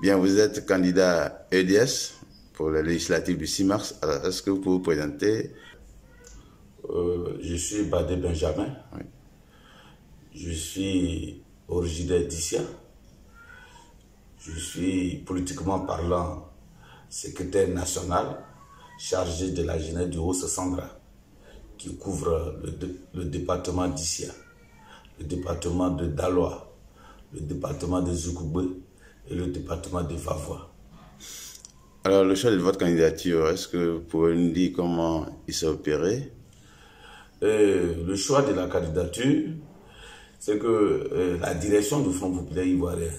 Bien, vous êtes candidat EDS pour les législatives du 6 mars. Alors, est-ce que vous pouvez vous présenter? Je suis Badé Benjamin. Oui. Je suis originaire d'Issia. Je suis, politiquement parlant, secrétaire national chargé de la jeunesse du Haut-Sassandra, qui couvre le département d'Issia, le département de Daloa, le département de Zoukoubé et le département de Vavois. Alors, le choix de votre candidature, est-ce que vous pouvez nous dire comment il s'est opéré? Le choix de la candidature, c'est que la direction du Front populaire ivoirien,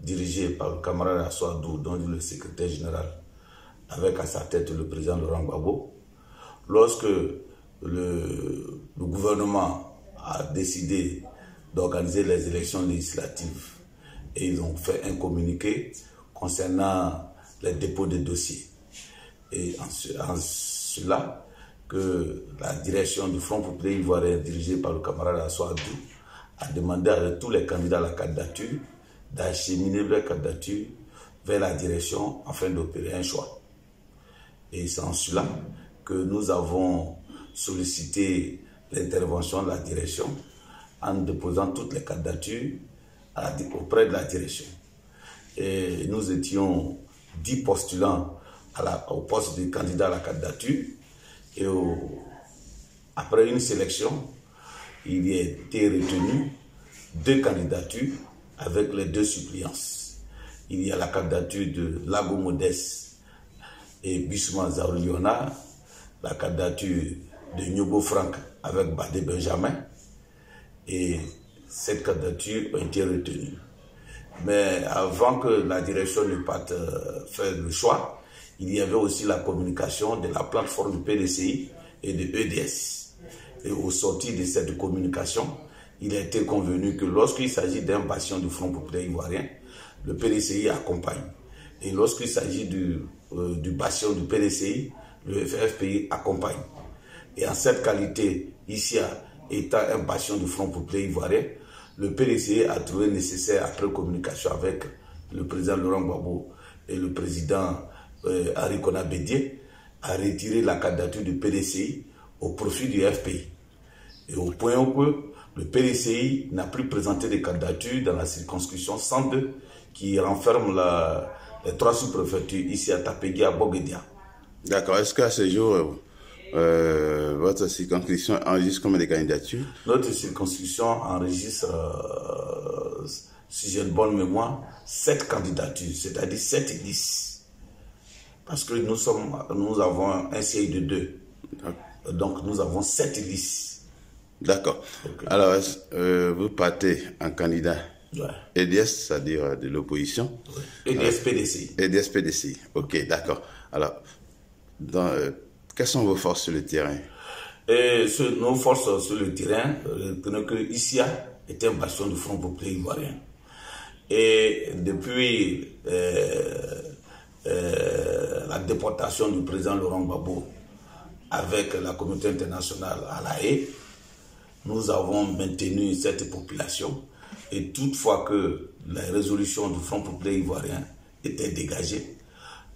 dirigée par le camarade Assoadou, dont il est le secrétaire général, avec à sa tête le président Laurent Gbagbo, lorsque le gouvernement a décidé d'organiser les élections législatives et ils ont fait un communiqué concernant les dépôts de dossiers. Et en cela, que la direction du Front populaire ivoirien, dirigée par le camarade Assoadou, a demandé à tous les candidats à la candidature d'acheminer leur candidature vers la direction afin d'opérer un choix. Et c'est en cela que nous avons sollicité l'intervention de la direction en déposant toutes les candidatures auprès de la direction. Et nous étions 10 postulants au poste de candidat à la candidature. Et après une sélection, il y a été retenu 2 candidatures avec les 2 suppléances. Il y a la candidature de Lago Modeste et Bissouma Zaouri Léonard, la candidature de Nyobo Frank avec Badé Benjamin, et cette candidature a été retenue. Mais avant que la direction ne parte faire le choix, il y avait aussi la communication de la plateforme du PDCI et de EDS. Et au sortir de cette communication, il a été convenu que lorsqu'il s'agit d'un bastion du Front populaire ivoirien, le PDCI accompagne. Et lorsqu'il s'agit du bastion du PDCI, le FFPI accompagne. Et en cette qualité, ici étant un bastion du Front populaire ivoirien, le PDCI a trouvé nécessaire, après communication avec le président Laurent Gbagbo et le président Henri Konan Bédié, à retirer la candidature du PDCI au profit du FPI. Et au point où le PDCI n'a plus présenté de candidature dans la circonscription 102 qui renferme les 3 sous-préfectures ici à Tapegui, à Boguedia. D'accord. Est-ce qu'à ce jour, votre circonscription enregistre combien de candidatures? Notre circonscription enregistre, si j'ai une bonne mémoire, 7 candidatures, c'est-à-dire 7 listes. Parce que nous avons un siège de 2. Donc nous avons 7 listes. D'accord. Okay. Alors, vous partez en candidat EDS, c'est-à-dire de l'opposition. EDS-PDCI. EDS-PDCI. Ok, d'accord. Alors, quelles sont vos forces sur le terrain? Nos forces sur le terrain, que Issia est un bastion du Front populaire ivoirien. Et depuis la déportation du président Laurent Gbagbo avec la communauté internationale à La Haye, nous avons maintenu cette population. Et toutefois que la résolution du Front populaire ivoirien était dégagée,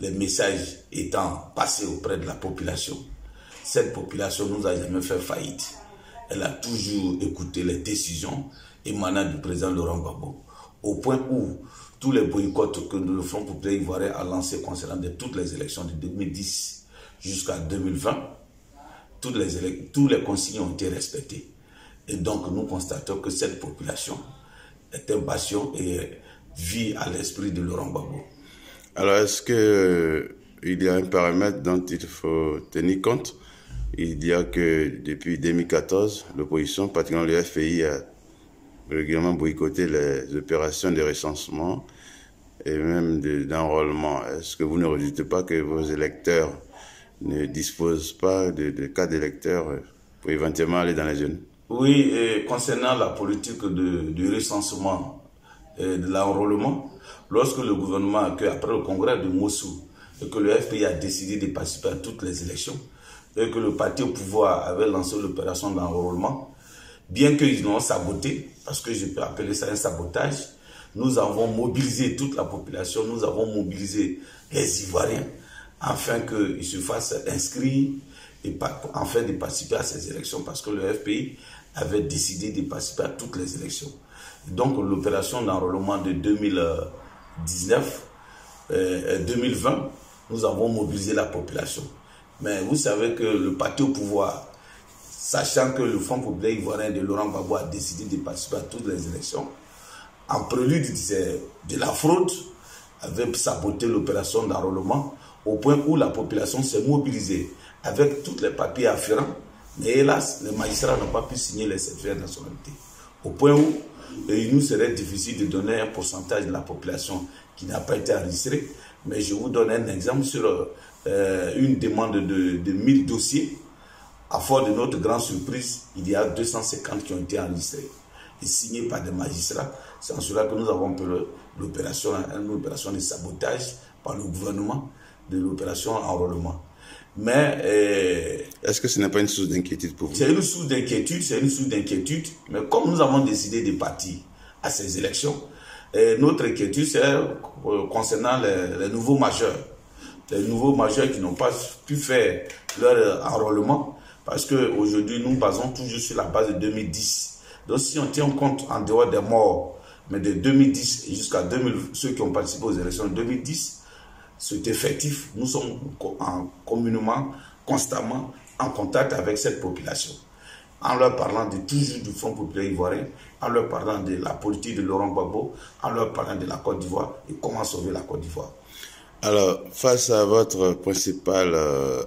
les messages étant passés auprès de la population, cette population nous a jamais fait faillite. Elle a toujours écouté les décisions émanant du président Laurent Gbagbo, au point où tous les boycotts que le Front populaire ivoirien a lancés concernant toutes les élections de 2010 jusqu'à 2020, tous les consignes ont été respectés. Et donc nous constatons que cette population est un bastion et vit à l'esprit de Laurent Gbagbo. Alors est-ce qu'il y a un paramètre dont il faut tenir compte? Il y a que depuis 2014, l'opposition, particulièrement le FPI, a régulièrement boycotté les opérations de recensement et même d'enrôlement. Est-ce que vous ne redoutez pas que vos électeurs ne disposent pas de cas d'électeurs pour éventuellement aller dans les zones? Oui, et concernant la politique du recensement et de l'enrôlement, lorsque le gouvernement, après le congrès de Mossoul, et que le FPI a décidé de participer à toutes les élections, et que le parti au pouvoir avait lancé l'opération d'enrôlement, bien qu'ils l'ont saboté, parce que je peux appeler ça un sabotage, nous avons mobilisé toute la population, nous avons mobilisé les Ivoiriens afin qu'ils se fassent inscrire et afin de participer à ces élections parce que le FPI avait décidé de participer à toutes les élections. Donc l'opération d'enrôlement de 2020, nous avons mobilisé la population. Mais vous savez que le parti au pouvoir, sachant que le Front populaire ivoirien de Laurent Gbagbo a décidé de participer à toutes les élections, en prélude de la fraude, avait saboté l'opération d'enrôlement au point où la population s'est mobilisée avec tous les papiers afférents. Mais hélas, les magistrats n'ont pas pu signer les certificats de nationalité. Au point où il nous serait difficile de donner un pourcentage de la population qui n'a pas été enregistrée. Mais je vous donne un exemple sur une demande de 1000 dossiers. À fort de notre grande surprise, il y a 250 qui ont été enregistrés et signés par des magistrats. C'est en cela que nous avons fait l'opération, une opération de sabotage par le gouvernement de l'opération enrôlement. Mais est-ce que ce n'est pas une source d'inquiétude pour vous? C'est une source d'inquiétude, mais comme nous avons décidé de partir à ces élections, notre inquiétude c'est concernant les nouveaux majeurs. Les nouveaux majeurs qui n'ont pas pu faire leur enrôlement, parce qu'aujourd'hui nous basons toujours sur la base de 2010. Donc si on tient compte en dehors des morts, mais de 2010 jusqu'à ceux qui ont participé aux élections de 2010, cet effectif, nous sommes communément, constamment en contact avec cette population. En leur parlant toujours du Front populaire ivoirien, en leur parlant de la politique de Laurent Gbagbo, en leur parlant de la Côte d'Ivoire et comment sauver la Côte d'Ivoire. Alors, face à votre principal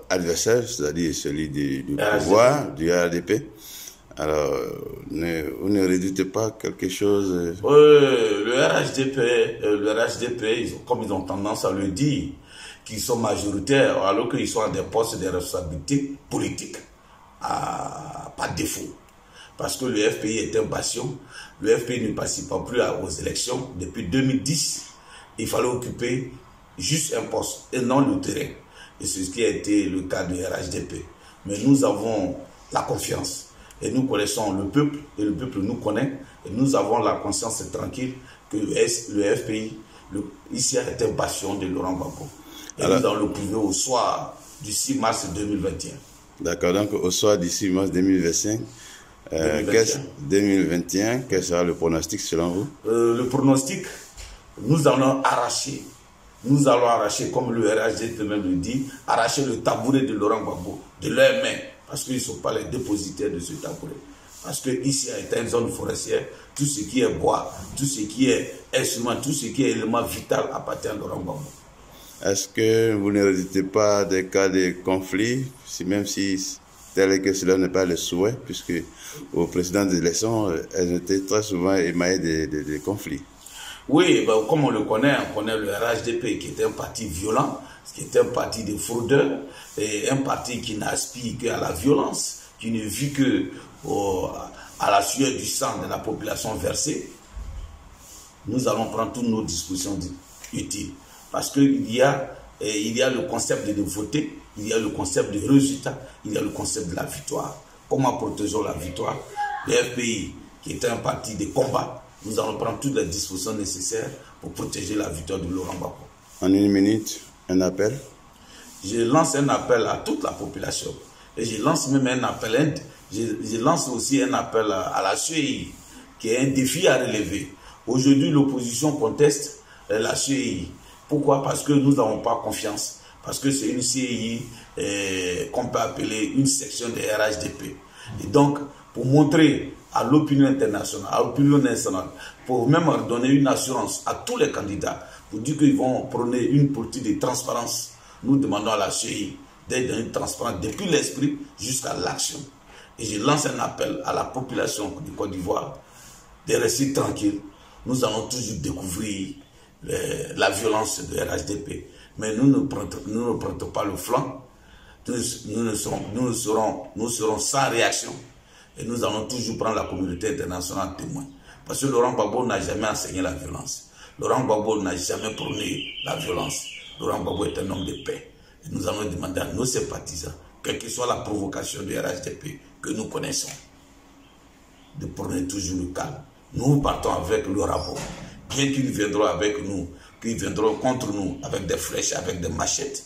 adversaire, c'est-à-dire celui du pouvoir, du RDP, alors, vous ne redoutez pas quelque chose? Le RHDP, comme ils ont tendance à le dire, qu'ils sont majoritaires, alors qu'ils sont à des postes de responsabilité politique, par défaut. Parce que le FPI est un bastion, le FPI ne participe pas plus aux élections. Depuis 2010, il fallait occuper juste un poste et non le terrain. Et c'est ce qui a été le cas du RHDP. Mais nous avons la confiance. Et nous connaissons le peuple, et le peuple nous connaît, et nous avons la conscience tranquille que le FPI, ici, est un bastion de Laurent Gbagbo. Et alors, nous allons le prouver au soir du 6 mars 2021. D'accord, donc au soir du 6 mars 2021, quel sera le pronostic selon vous? Le pronostic, nous allons arracher, comme le RHDP même le dit, arracher le tabouret de Laurent Gbagbo de leurs mains. Parce qu'ils ne sont pas les dépositaires de ce tabouret. Parce qu'ici, est une zone forestière, tout ce qui est bois, tout ce qui est instrument, tout ce qui est élément vital appartient à Laurent Gbagbo. Est-ce que vous ne redoutez pas des cas de conflit, même si tel que cela n'est pas le souhait, puisque au précédent des élections, elles étaient très souvent émaillées de conflits? Oui, ben, comme on le connaît, on connaît le RHDP qui est un parti violent, qui est un parti de fraudeurs, et un parti qui n'aspire qu'à la violence, qui ne vit que à la sueur du sang de la population versée. Nous allons prendre toutes nos dispositions utiles. Parce qu'il y a le concept de voter, il y a le concept de résultat, il y a le concept de la victoire. Comment protégeons la victoire? Le FPI, qui est un parti de combat, nous allons prendre toutes les dispositions nécessaires pour protéger la victoire de Laurent Gbagbo. En une minute, un appel? Je lance un appel à toute la population. Et je lance même un appel, je lance aussi un appel à la CEI, qui est un défi à relever. Aujourd'hui, l'opposition conteste la CEI. Pourquoi? Parce que nous n'avons pas confiance. Parce que c'est une CEI qu'on peut appeler une section de RHDP. Et donc, pour montrer à l'opinion internationale, à l'opinion nationale, pour même donner une assurance à tous les candidats, pour dire qu'ils vont prôner une politique de transparence, nous demandons à la CEI d'être dans une transparence depuis l'esprit jusqu'à l'action. Et je lance un appel à la population de Côte d'Ivoire de rester tranquille. Nous allons toujours découvrir la violence de RHDP. Mais nous ne prêtons pas le flanc. Nous serons sans réaction. Et nous allons toujours prendre la communauté internationale témoin. Parce que Laurent Gbagbo n'a jamais enseigné la violence. Laurent Gbagbo n'a jamais prôné la violence. Laurent Gbagbo est un homme de paix. Et nous allons demander à nos sympathisants, quelle que soit la provocation du RHDP que nous connaissons, de prôner toujours le calme. Nous partons avec le rapport. bien qu'ils viendront avec nous, qu'ils viendront contre nous avec des flèches, avec des machettes,